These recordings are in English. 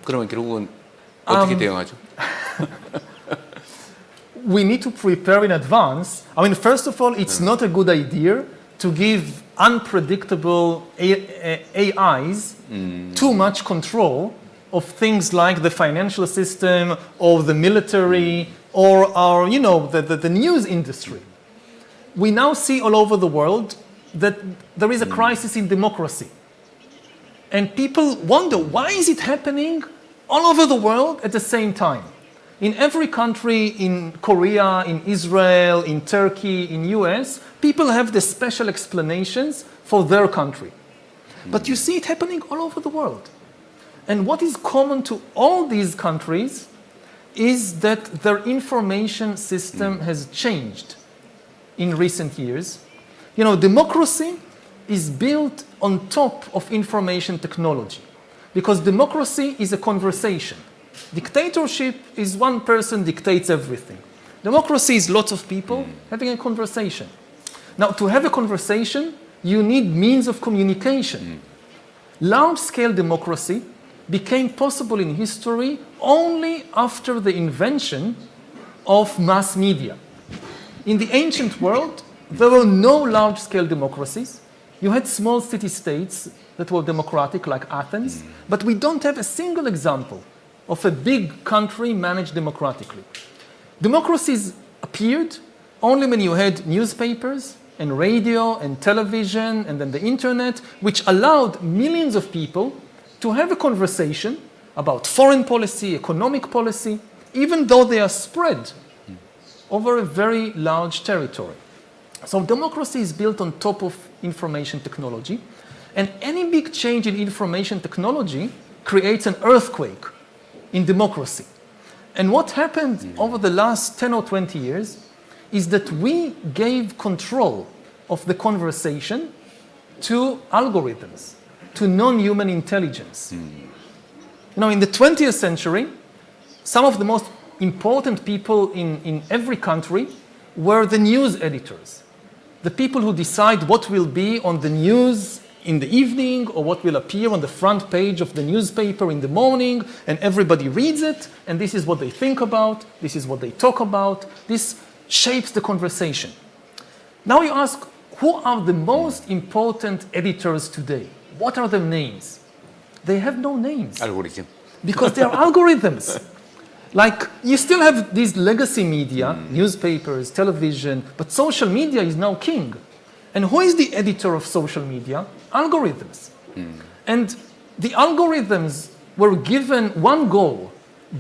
그러면 결국은 어떻게 대응하죠? We need to prepare in advance. I mean, first of all, it's not a good idea to give unpredictable AIs too much control of things like the financial system or the military or our, the news industry. We now see all over the world that there is a crisis in democracy. And people wonder, why is it happening all over the world at the same time? In every country, in Korea, in Israel, in Turkey, in US, people have the special explanations for their country. But you see it happening all over the world. And what is common to all these countries is that their information system has changed in recent years. Democracy is built on top of information technology because democracy is a conversation. Dictatorship is one person dictates everything. Democracy is lots of people having a conversation. Now, to have a conversation, you need means of communication. Large-scale democracy became possible in history only after the invention of mass media. In the ancient world, there were no large-scale democracies. You had small city-states that were democratic, like Athens, but we don't have a single example of a big country managed democratically. Democracies appeared only when you had newspapers and radio and television and then the internet, which allowed millions of people to have a conversation about foreign policy, economic policy, even though they are spread over a very large territory. So democracy is built on top of information technology, and any big change in information technology creates an earthquake in democracy. And what happened over the last 10 or 20 years is that we gave control of the conversation to algorithms, to non-human intelligence. In the 20th century, some of the most important people in every country were the news editors, the people who decide what will be on the news in the evening or what will appear on the front page of the newspaper in the morning, and everybody reads it, and this is what they think about, this is what they talk about, this shapes the conversation. Now you ask, who are the most important editors today? What are their names? They have no names. Algorithm. Because they are algorithms. Like, you still have these legacy media, newspapers, television, but social media is now king. And who is the editor of social media? Algorithms. And the algorithms were given one goal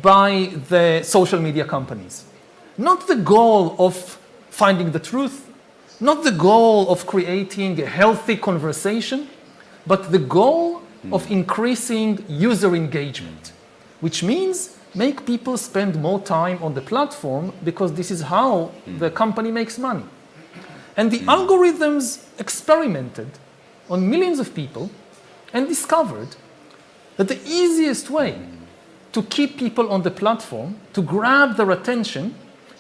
by the social media companies. Not the goal of finding the truth, not the goal of creating a healthy conversation, but the goal of increasing user engagement, which means make people spend more time on the platform because this is how the company makes money. And the algorithms experimented on millions of people and discovered that the easiest way to keep people on the platform, to grab their attention,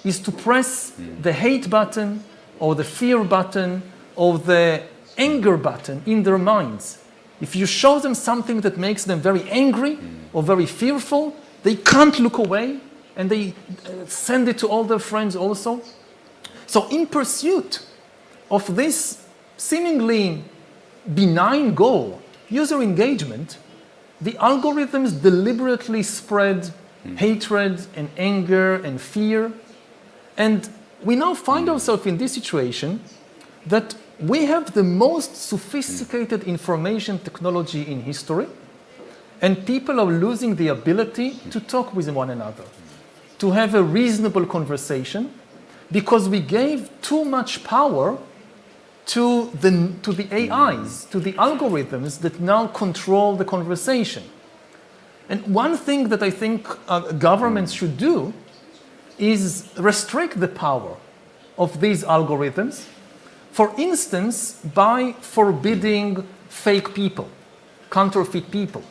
is to press the hate button or the fear button or the anger button in their minds. If you show them something that makes them very angry or very fearful, they can't look away, and they send it to all their friends also. So in pursuit of this seemingly benign goal, user engagement, the algorithms deliberately spread hatred and anger and fear. And we now find ourselves in this situation that we have the most sophisticated information technology in history, and people are losing the ability to talk with one another, to have a reasonable conversation, because we gave too much power to the AIs, to the algorithms that now control the conversation. And one thing that I think governments should do is restrict the power of these algorithms, for instance, by forbidding fake people, counterfeit people.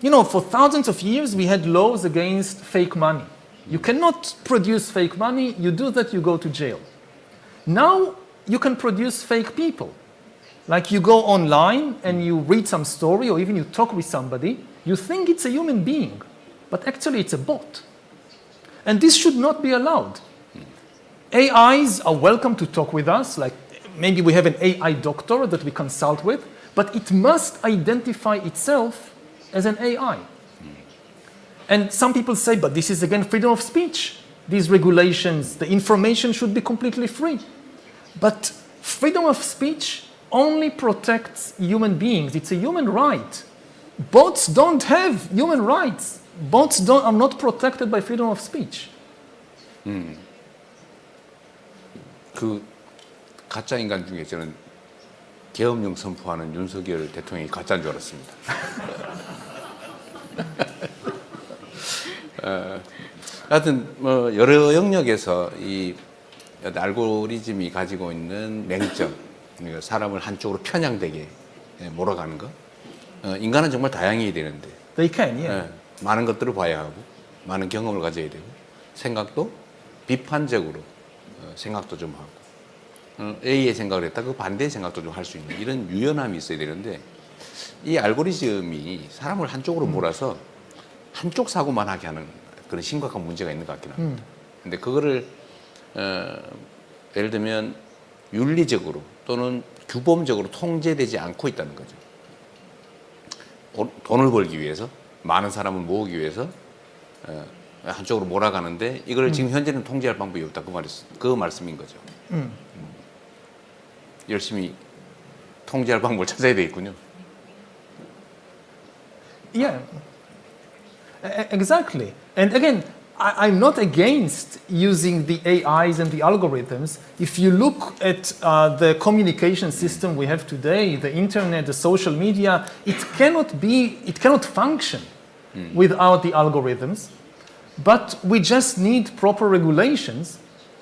For thousands of years, we had laws against fake money. You cannot produce fake money. You do that, you go to jail. Now, you can produce fake people. Like you go online and you read some story, or even you talk with somebody, you think it's a human being, but actually it's a bot. And this should not be allowed. AIs are welcome to talk with us, like maybe we have an AI doctor that we consult with, but it must identify itself as an AI. And some people say, but this is again freedom of speech. These regulations, the information should be completely free. But freedom of speech only protects human beings. It's a human right. Bots don't have human rights. Bots are not protected by freedom of speech. 그 가짜 인간 중에 저는 계엄령 선포하는 윤석열 대통령이 가짜인 줄 알았습니다. 하여튼 뭐 여러 영역에서 이 알고리즘이 가지고 있는 맹점, 그러니까 사람을 한쪽으로 편향되게 몰아가는 거. 인간은 정말 다양해야 되는데. They can, yeah. 많은 것들을 봐야 하고, 많은 경험을 가져야 되고, 생각도 비판적으로 생각도 좀 하고, A의 생각을 했다 그 반대의 생각도 좀 할 수 있는 이런 유연함이 있어야 되는데, 이 알고리즘이 사람을 한쪽으로 몰아서 한쪽 사고만 하게 하는 그런 심각한 문제가 있는 것 같긴 합니다. 근데 그거를 예를 들면 윤리적으로 또는 규범적으로 통제되지 않고 있다는 거죠. 돈을 벌기 위해서, 많은 사람을 모으기 위해서 한쪽으로 몰아가는데 이걸 지금 현재는 통제할 방법이 없다 그 말씀인 거죠. 열심히 통제할 방법을 찾아야 되겠군요. Yeah, exactly. And again, I'm not against using the AIs and the algorithms. If you look at the communication system we have today, the internet, the social media, it cannot function without the algorithms. But we just need proper regulations.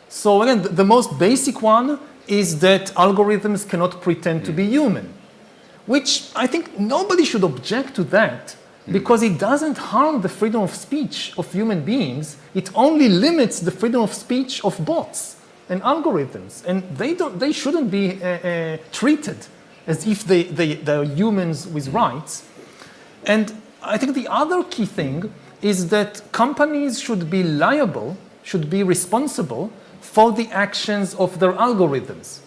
So again, the most basic one is that algorithms cannot pretend to be human, which I think nobody should object to that. Because it doesn't harm the freedom of speech of human beings. It only limits the freedom of speech of bots and algorithms. And they shouldn't be treated as if they're humans with rights. And I think the other key thing is that companies should be liable, should be responsible for the actions of their algorithms.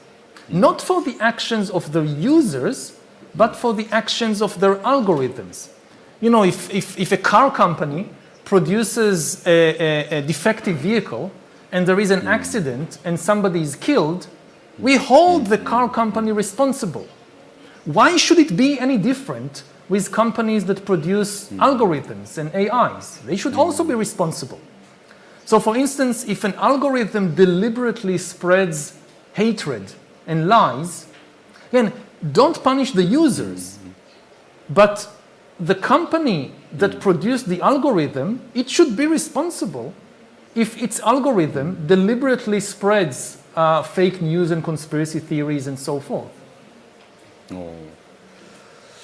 Not for the actions of their users, but for the actions of their algorithms. You know, if a car company produces a defective vehicle and there is an accident and somebody is killed, we hold the car company responsible. Why should it be any different with companies that produce algorithms and AIs? They should also be responsible. So for instance, if an algorithm deliberately spreads hatred and lies, again, don't punish the users, but the company that produced the algorithm, it should be responsible if its algorithm deliberately spreads fake news and conspiracy theories and so forth.